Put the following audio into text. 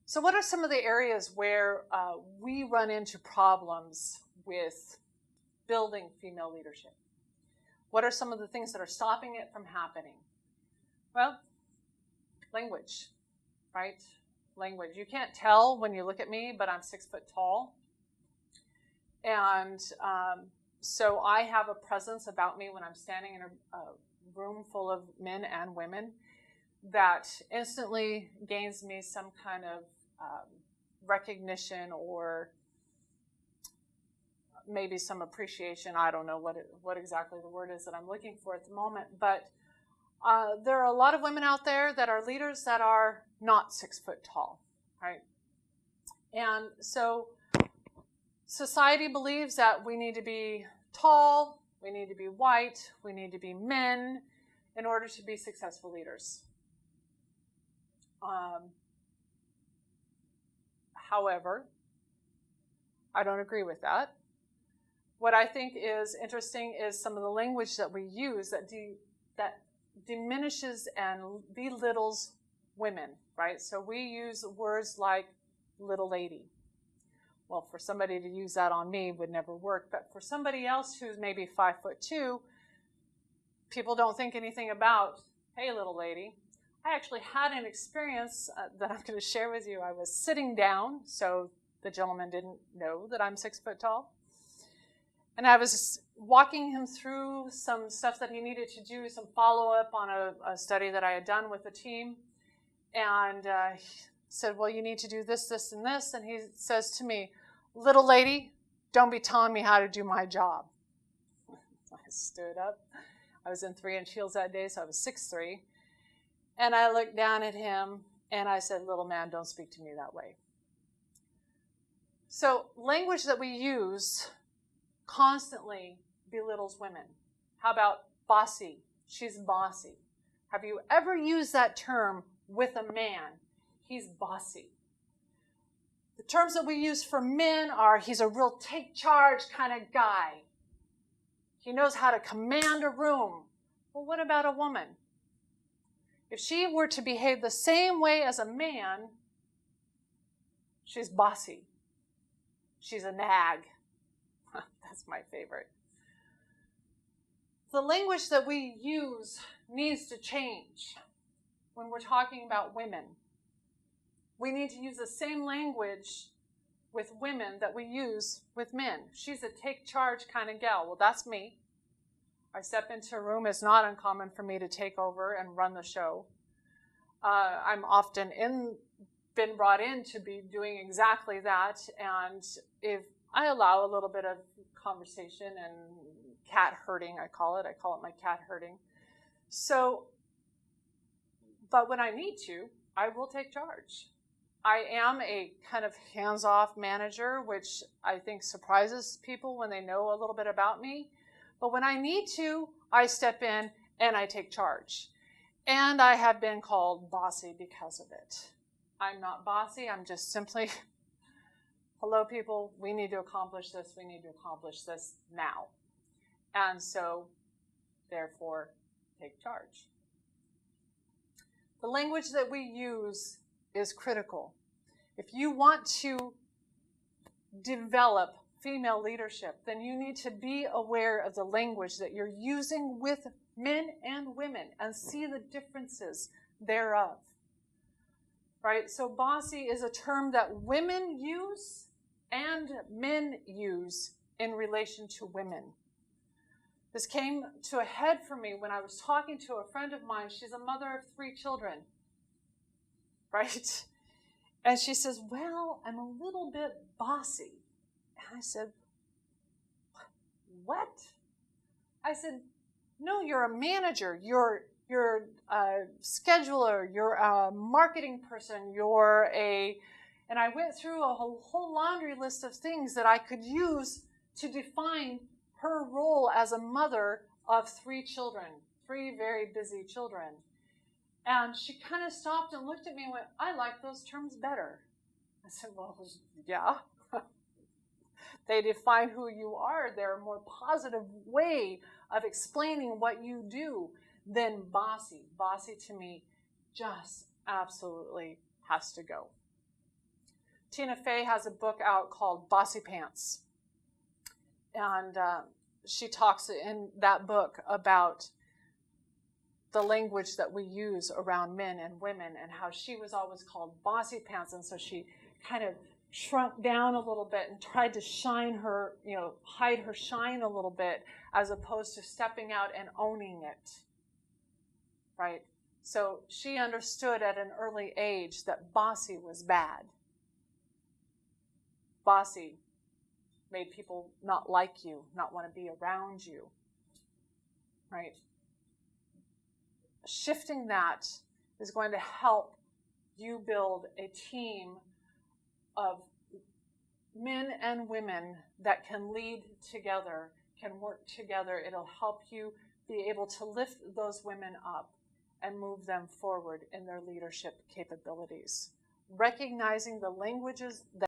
So what are some of the areas where we run into problems with building female leadership? What are some of the things that are stopping it from happening? Well, language, right? Language. You can't tell when you look at me, but I'm 6 foot tall. And so I have a presence about me when I'm standing in a room full of men and women that instantly gains me some kind of recognition or maybe some appreciation. I don't know what exactly the word is that I'm looking for at the moment, but there are a lot of women out there that are leaders that are not 6 foot tall, right? And so society believes that we need to be tall, we need to be white, we need to be men in order to be successful leaders. However, I don't agree with that. What I think is interesting is some of the language that we use that diminishes and belittles women, right? So we use words like little lady. Well, for somebody to use that on me would never work, but for somebody else who's maybe 5'2", people don't think anything about, hey, little lady. I actually had an experience that I'm going to share with you. I was sitting down, so the gentleman didn't know that I'm 6 foot tall. And I was walking him through some stuff that he needed to do, some follow-up on a study that I had done with the team. And he said, well, you need to do this, this, and this. And he says to me, little lady, don't be telling me how to do my job. I stood up. I was in 3-inch heels that day, so I was 6'3". And I looked down at him, and I said, little man, don't speak to me that way. So language that we use constantly belittles women. How about bossy? She's bossy. Have you ever used that term with a man? He's bossy. The terms that we use for men are, he's a real take charge kind of guy. He knows how to command a room. Well, what about a woman? If she were to behave the same way as a man, she's bossy. She's a nag. That's my favorite. The language that we use needs to change when we're talking about women. We need to use the same language with women that we use with men. She's a take charge kind of gal. Well, that's me. I step into a room. It's not uncommon for me to take over and run the show. I'm often been brought in to be doing exactly that. And if I allow a little bit of conversation and cat herding, I call it my cat herding. So, but when I need to, I will take charge. I am a kind of hands-off manager, which I think surprises people when they know a little bit about me. But when I need to, I step in and I take charge. And I have been called bossy because of it. I'm not bossy. I'm just simply, hello, people. We need to accomplish this. We need to accomplish this now. And so, therefore, take charge. The language that we use is critical. If you want to develop female leadership, then you need to be aware of the language that you're using with men and women and see the differences thereof. Right? So bossy is a term that women use and men use in relation to women. This came to a head for me when I was talking to a friend of mine. She's a mother of 3 children. Right? And she says, well, I'm a little bit bossy. And I said, what? I said, no, you're a manager. You're a scheduler. You're a marketing person. And I went through a whole laundry list of things that I could use to define her role as a mother of 3 children, 3 very busy children. And she kind of stopped and looked at me and went, I like those terms better. I said, well, yeah. They define who you are. They're a more positive way of explaining what you do than bossy. Bossy to me just absolutely has to go. Tina Fey has a book out called Bossy Pants. And she talks in that book about the language that we use around men and women, and how she was always called bossy pants, and so she kind of shrunk down a little bit and tried to shine her, hide her shine a little bit, as opposed to stepping out and owning it, right? So she understood at an early age that bossy was bad. Bossy made people not like you, not want to be around you, right? Shifting that is going to help you build a team of men and women that can lead together, can work together. It'll help you be able to lift those women up and move them forward in their leadership capabilities. Recognizing the languages that